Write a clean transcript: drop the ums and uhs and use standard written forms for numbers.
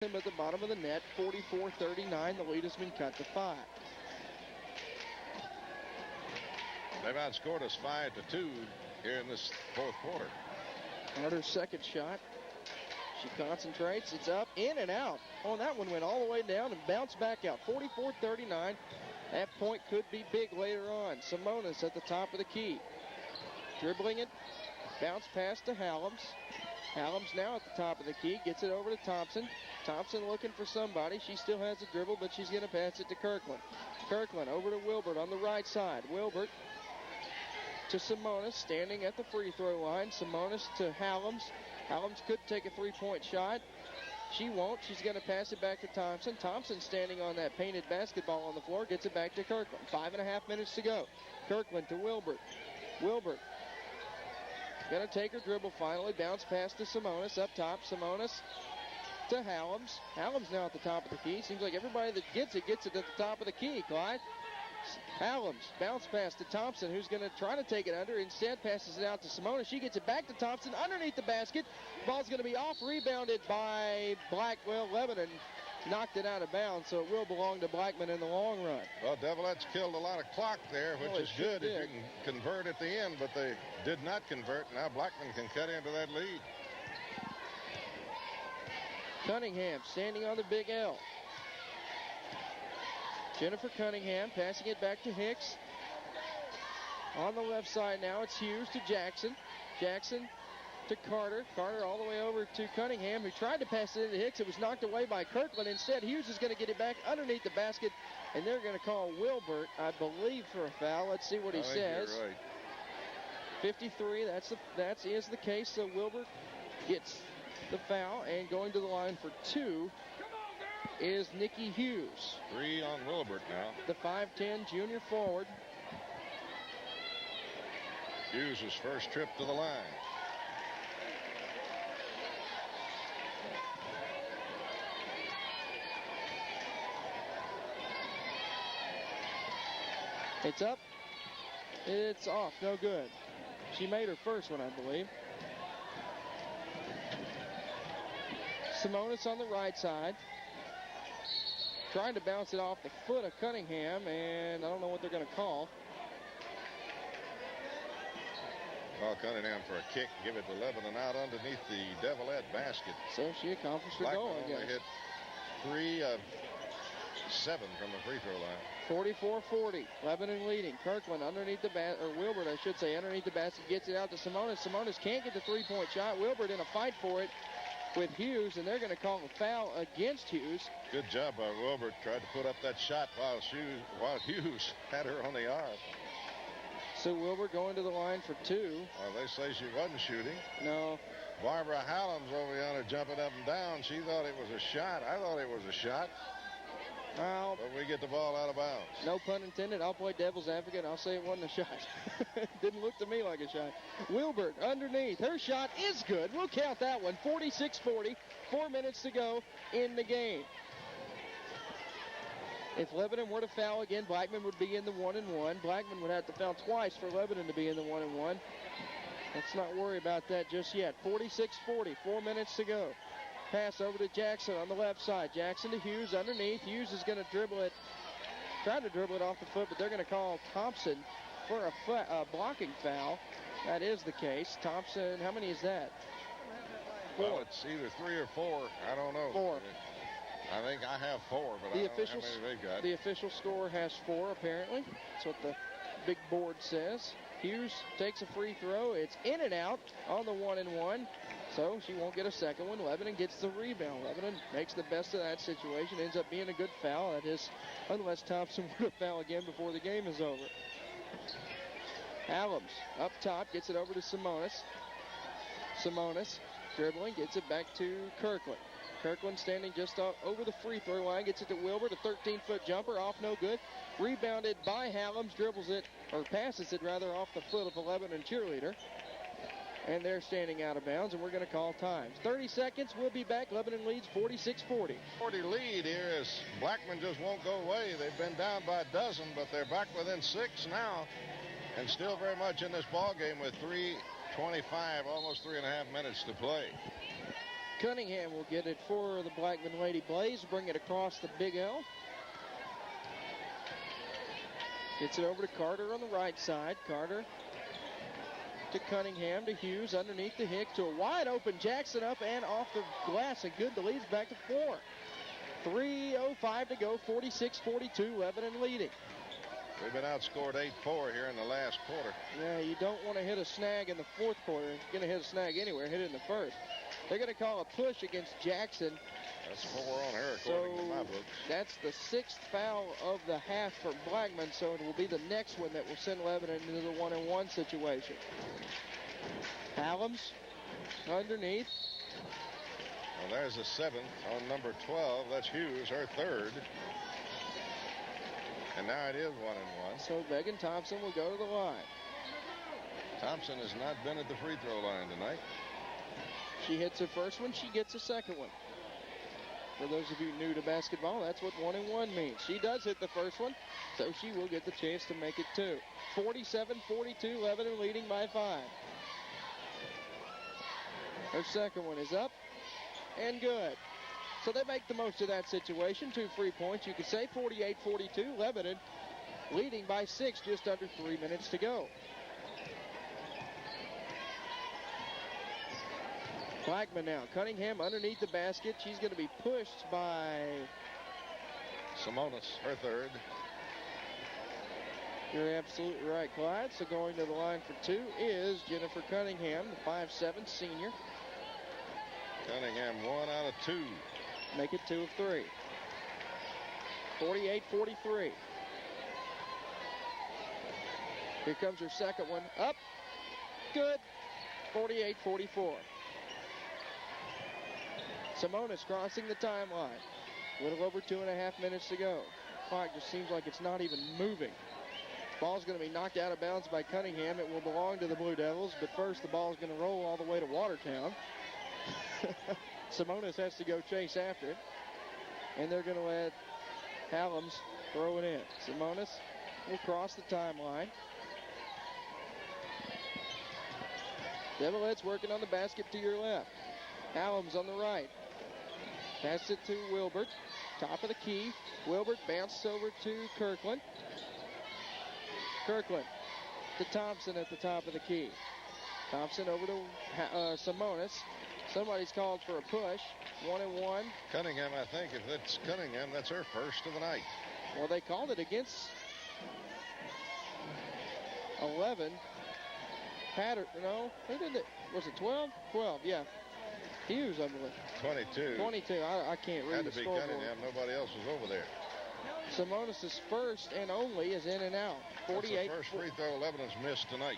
him at the bottom of the net, 44-39. The lead has been cut to 5. They've outscored us 5-2 here in this fourth quarter. Carter's second shot. She concentrates. It's up, in and out. Oh, that one went all the way down and bounced back out. 44-39. That point could be big later on. Simonis at the top of the key. Dribbling it. Bounce pass to Hallam's. Hallam's now at the top of the key. Gets it over to Thompson. Thompson looking for somebody. She still has a dribble, but she's going to pass it to Kirkland. Kirkland over to Wilbert on the right side. Wilbert to Simonis, standing at the free throw line. Simonis to Hallam's. Hallam's could take a three-point shot. She won't. She's going to pass it back to Thompson. Thompson standing on that painted basketball on the floor. Gets it back to Kirkland. 5.5 minutes to go. Kirkland to Wilbert. Wilbert going to take her dribble finally. Bounce pass to Simonis. Up top, Simonis to Hallam's. Hallam's now at the top of the key. Seems like everybody that gets it at the top of the key, Clyde. Hallam's bounce pass to Thompson, who's going to try to take it under. Instead, passes it out to Simonis. She gets it back to Thompson underneath the basket. Ball's going to be off, rebounded by Blackwell. Lebanon knocked it out of bounds, so it will belong to Blackman in the long run. Well, Devilettes killed a lot of clock there, which is good if you can convert at the end, but they did not convert. Now Blackman can cut into that lead. Cunningham standing on the big L. Jennifer Cunningham passing it back to Hicks. On the left side now, it's Hughes to Jackson. Jackson to Carter. Carter all the way over to Cunningham, who tried to pass it into Hicks. It was knocked away by Kirkland. Instead, Hughes is going to get it back underneath the basket, and they're going to call Wilbert, I believe, for a foul. Let's see what he says. You're right. 53, that is the case. So Wilbert gets the foul, and going to the line for 2 is Nikki Hughes. 3 on Wilbert now. The 5'10 junior forward. Hughes' first trip to the line. It's up. It's off. No good. She made her first one, I believe. Simonis on the right side. Trying to bounce it off the foot of Cunningham, and I don't know what they're going to call. Call Cunningham for a kick. Give it to Lebanon out underneath the Devilette basket. So she accomplished her goal, I guess. Only hit 3 of 7 from the free throw line. 44-40. Lebanon leading. Kirkland underneath the basket, or Wilbert, I should say, underneath the basket, gets it out to Simonis. Simonis can't get the three-point shot. Wilbert in a fight for it with Hughes, and they're going to call a foul against Hughes. Good job by Wilbert. Tried to put up that shot while Hughes had her on the arm. So Wilbert going to the line for 2. Well, they say she wasn't shooting. No. Barbara Hallam's over yonder jumping up and down. She thought it was a shot. I thought it was a shot. Well, but we get the ball out of bounds. No pun intended. I'll play devil's advocate. I'll say it wasn't a shot. Didn't look to me like a shot. Wilbert underneath. Her shot is good. We'll count that one. 46-40. 4 minutes to go in the game. If Lebanon were to foul again, Blackman would be in the 1-and-1. Blackman would have to foul twice for Lebanon to be in the 1-and-1. Let's not worry about that just yet. 46-40. 4 minutes to go. Pass over to Jackson on the left side. Jackson to Hughes underneath. Hughes is going to dribble it. Trying to dribble it off the foot, but they're going to call Thompson for a blocking foul. That is the case. Thompson, how many is that? 4. Well, it's either 3 or 4. I don't know. 4. I think I have 4, but I don't know how many they got. The official score has 4, apparently. That's what the big board says. Hughes takes a free throw. It's in and out on the 1-and-1. So she won't get a second one. Lebanon gets the rebound. Lebanon makes the best of that situation. Ends up being a good foul. That is, unless Thompson were to foul again before the game is over. Allums up top, gets it over to Simonis. Simonis dribbling, gets it back to Kirkland. Kirkland standing just over the free throw line, gets it to Wilbert, a 13-foot jumper, off no good. Rebounded by Hallams, dribbles it, or passes it rather, off the foot of a Lebanon cheerleader. And they're standing out of bounds, and we're going to call times. 30 seconds, we'll be back. Lebanon leads 46-40. 40 lead here as Blackman just won't go away. They've been down by a dozen, but they're back within 6 now. And still very much in this ball game with 3:25, almost 3.5 minutes to play. Cunningham will get it for the Blackman Lady Blaze. Bring it across the Big L. Gets it over to Carter on the right side. Carter to Cunningham, to Hughes, underneath the Hick, to a wide open Jackson, up and off the glass, and good. The lead's back to 4. 3:05 to go, 46-42, Lebanon leading. We've been outscored 8-4 here in the last quarter. Yeah, you don't want to hit a snag in the fourth quarter. If you're going to hit a snag anywhere, hit it in the first. They're going to call a push against Jackson. That's 4 on her, according to my books. That's the 6th foul of the half for Blackman, so it will be the next one that will send Lebanon into the 1-and-1 situation. Hallams underneath. Well, there's the 7th on number 12. That's Hughes, her 3rd. And now it is 1-and-1. So Megan Thompson will go to the line. Thompson has not been at the free throw line tonight. She hits her first one, she gets a second one. For those of you new to basketball, that's what 1-and-1 means. She does hit the first one, so she will get the chance to make it 2. 47-42, Lebanon leading by 5. Her second one is up and good. So they make the most of that situation. 2 free points, you could say. 48-42, Lebanon leading by 6, just under 3 minutes to go. Blackman now. Cunningham underneath the basket. She's going to be pushed by Simonis, her 3rd. You're absolutely right, Clyde. So going to the line for 2 is Jennifer Cunningham, the 5'7" senior. Cunningham 1 out of 2. Make it 2 of 3. 48-43. Here comes her second one. Up. Good. 48-44. Simonis crossing the timeline. A little over 2.5 minutes to go. Clock just seems like it's not even moving. Ball's going to be knocked out of bounds by Cunningham. It will belong to the Blue Devils, but first the ball's going to roll all the way to Watertown. Simonis has to go chase after it, and they're going to let Hallams throw it in. Simonis will cross the timeline. Devilettes working on the basket to your left. Hallams on the right. Pass it to Wilbert. Top of the key. Wilbert bounces over to Kirkland. Kirkland to Thompson at the top of the key. Thompson over to Simonis. Somebody's called for a push. 1-and-1. Cunningham, I think. If that's Cunningham, that's her first of the night. Well, they called it against 11. No, they did it. Was it 12? 12, yeah. Hughes, I believe. 22. 22. I can't read Had the to be scoreboard. Cunningham. Nobody else was over there. Simonis' first and only is in and out. 48. That's the first free throw Lebanon's missed tonight.